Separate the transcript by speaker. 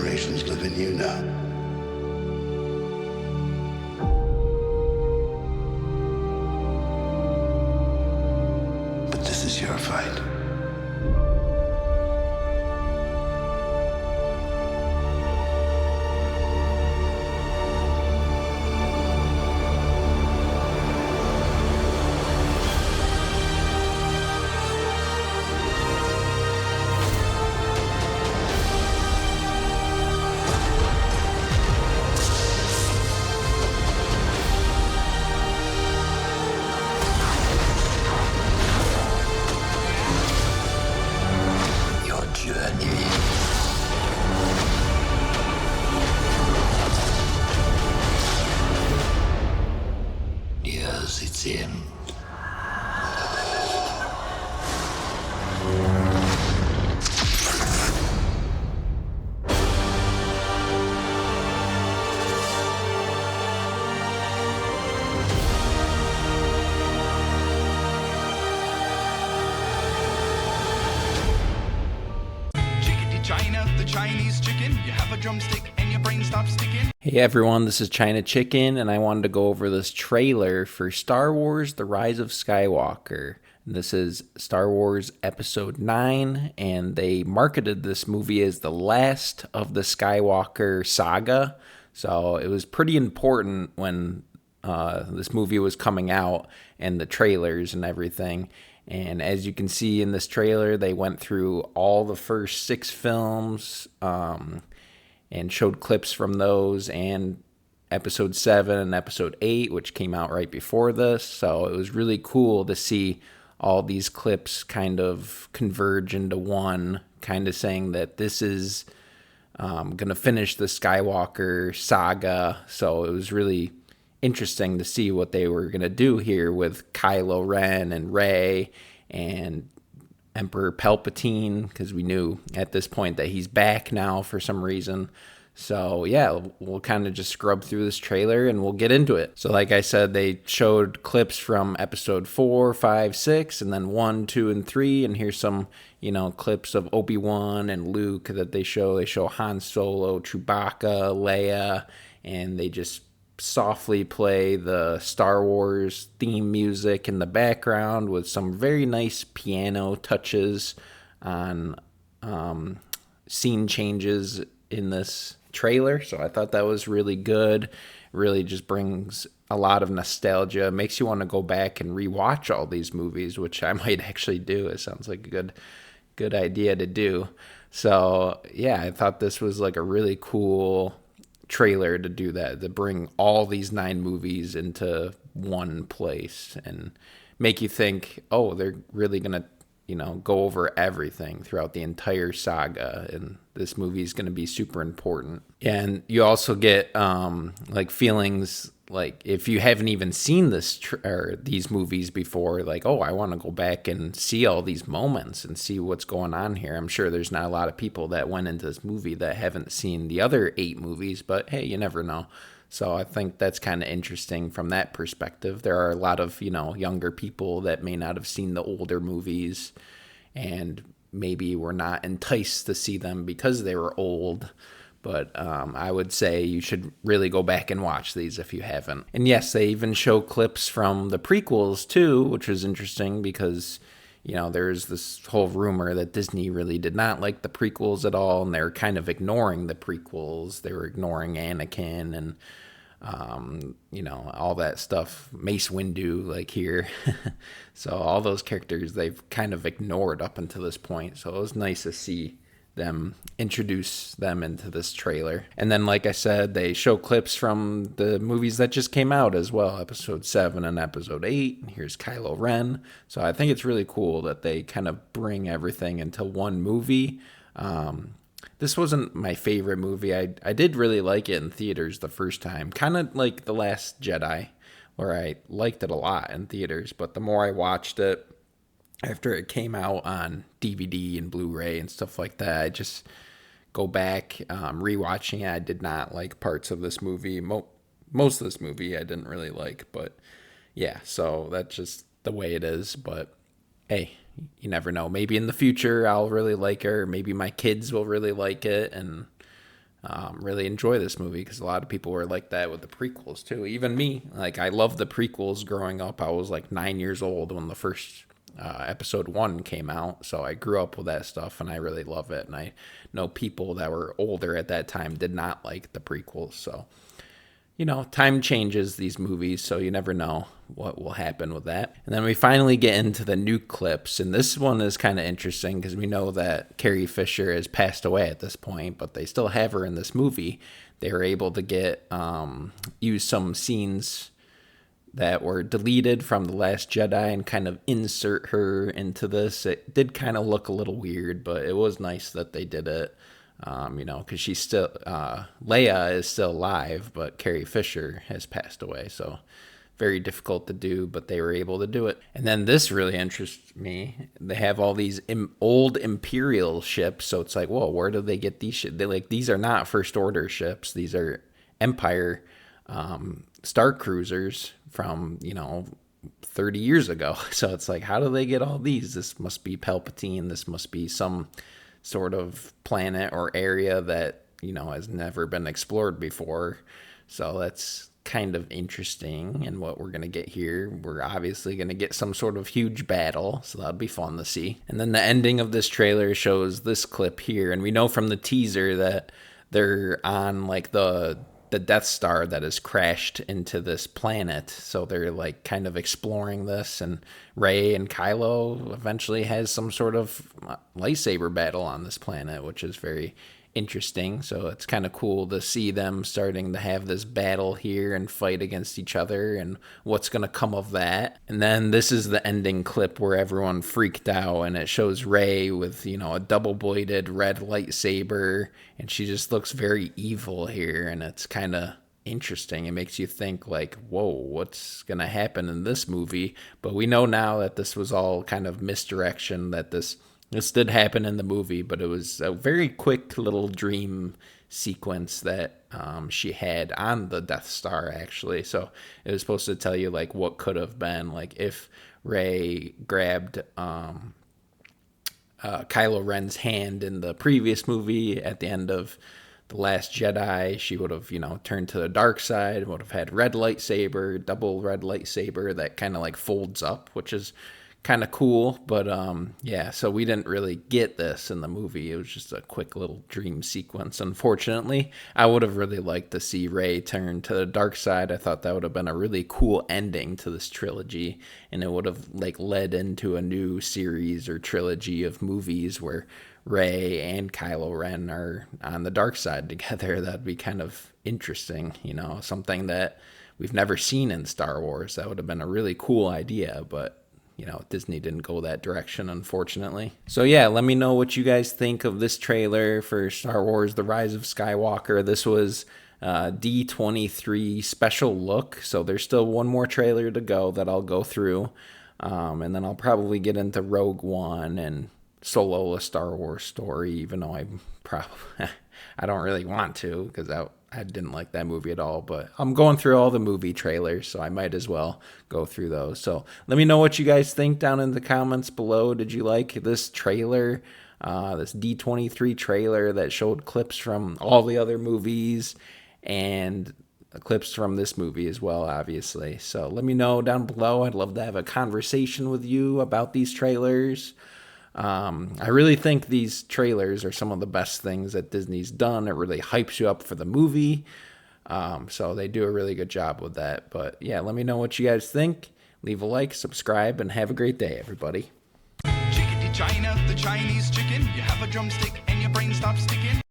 Speaker 1: generations live in you now. But this is your fight.
Speaker 2: China, the Chinese chicken. You have a drumstick and your brain stops sticking.
Speaker 3: Hey everyone, this is China Chicken, and I wanted to go over this trailer for Star Wars The Rise of Skywalker. This is Star Wars Episode 9, and they marketed this movie as the last of the Skywalker saga. So it was pretty important when this movie was coming out and the trailers and everything. And as you can see in this trailer, they went through all the first 6 films and showed clips from those and Episode 7 and Episode 8, which came out right before this. So it was really cool to see all these clips kind of converge into one, kind of saying that this is going to finish the Skywalker saga. So it was really interesting to see what they were going to do here with Kylo Ren and Rey and Emperor Palpatine, because we knew at this point that he's back now for some reason. So yeah, we'll kind of just scrub through this trailer and we'll get into it. So like I said, they showed clips from episode 4, 5, 6, and then 1, 2, and 3. And here's some, clips of Obi-Wan and Luke that they show. They show Han Solo, Chewbacca, Leia, and they just softly play the Star Wars theme music in the background with some very nice piano touches on scene changes in this trailer. So I thought that was really good. Really just brings a lot of nostalgia. Makes you want to go back and rewatch all these movies, which I might actually do. It sounds like a good idea to do. So yeah, I thought this was like a really cool trailer to do that, to bring all these 9 movies into one place and make you think, oh, they're really gonna go over everything throughout the entire saga, and this movie is going to be super important. And you also get like feelings like if you haven't even seen these movies before, like, oh, I want to go back and see all these moments and see what's going on here. I'm sure there's not a lot of people that went into this movie that haven't seen the other 8 movies, but hey, you never know. So I think that's kind of interesting from that perspective. There are a lot of, younger people that may not have seen the older movies and maybe were not enticed to see them because they were old. But I would say you should really go back and watch these if you haven't. And yes, they even show clips from the prequels too, which was interesting because, there's this whole rumor that Disney really did not like the prequels at all, and they're kind of ignoring the prequels. They were ignoring Anakin and, all that stuff, Mace Windu, like here. So all those characters they've kind of ignored up until this point. So it was nice to see them introduce them into this trailer. And then, like I said, they show clips from the movies that just came out as well, episode 7 and episode 8. Here's Kylo Ren. So I think it's really cool that they kind of bring everything into one movie. This wasn't my favorite movie. I did really like it in theaters the first time, kind of like The Last Jedi, where I liked it a lot in theaters, but the more I watched it after it came out on DVD and Blu-ray and stuff like that, I just go back, rewatching it. I did not like parts of this movie. Most of this movie I didn't really like, but yeah, so that's just the way it is. But hey, you never know. Maybe in the future I'll really like her. Maybe my kids will really like it, and really enjoy this movie, because a lot of people were like that with the prequels too. Even me, like, I loved the prequels growing up. I was like 9 years old when the first episode 1 came out, so I grew up with that stuff and I really love it. And I know people that were older at that time did not like the prequels, so time changes these movies, so you never know what will happen with that. And then we finally get into the new clips, and this one is kind of interesting because we know that Carrie Fisher has passed away at this point, but they still have her in this movie. They were able to get use some scenes that were deleted from The Last Jedi and kind of insert her into this. It did kind of look a little weird, but it was nice that they did it. Because she's still, Leia is still alive, but Carrie Fisher has passed away. So very difficult to do, but they were able to do it. And then this really interests me. They have all these old Imperial ships. So it's like, whoa, where do they get these ships? These are not First Order ships. These are Empire Star Cruisers from, 30 years ago. So it's like, how do they get all these? This must be Palpatine. This must be some sort of planet or area that has never been explored before. So that's kind of interesting. And what we're going to get here, we're obviously going to get some sort of huge battle, so that'll be fun to see. And then the ending of this trailer shows this clip here, and we know from the teaser that they're on like the Death Star that has crashed into this planet. So they're like kind of exploring this, and Rey and Kylo eventually has some sort of lightsaber battle on this planet, which is very interesting. So it's kind of cool to see them starting to have this battle here and fight against each other, and what's going to come of that. And then this is the ending clip where everyone freaked out, and it shows Rey with, a double-bladed red lightsaber, and she just looks very evil here, and it's kind of interesting. It makes you think like, whoa, what's going to happen in this movie? But we know now that this was all kind of misdirection, that this did happen in the movie, but it was a very quick little dream sequence that she had on the Death Star, actually. So it was supposed to tell you like what could have been, like if Rey grabbed Kylo Ren's hand in the previous movie at the end of The Last Jedi, she would have, turned to the dark side, would have had red lightsaber, double red lightsaber that kind of like folds up, which is kind of cool. But so we didn't really get this in the movie. It was just a quick little dream sequence, unfortunately. I would have really liked to see Rey turn to the dark side. I thought that would have been a really cool ending to this trilogy, and it would have like led into a new series or trilogy of movies where Rey and Kylo Ren are on the dark side together. That'd be kind of interesting, something that we've never seen in Star Wars. That would have been a really cool idea, but Disney didn't go that direction, unfortunately. So yeah, let me know what you guys think of this trailer for Star Wars The Rise of Skywalker. This was D23 special look, so there's still one more trailer to go that I'll go through, and then I'll probably get into Rogue One and Solo: A Star Wars Story, even though I don't really want to, because I didn't like that movie at all. But I'm going through all the movie trailers, so I might as well go through those. So let me know what you guys think down in the comments below. Did you like this trailer, this D23 trailer that showed clips from all the other movies and clips from this movie as well, obviously? So let me know down below. I'd love to have a conversation with you about these trailers. I really think these trailers are some of the best things that Disney's done. It really hypes you up for the movie. So they do a really good job with that. But yeah, let me know what you guys think. Leave a like, subscribe, and have a great day, everybody.
Speaker 2: Chickadee China, the Chinese chicken. You have a drumstick and your brain stops sticking.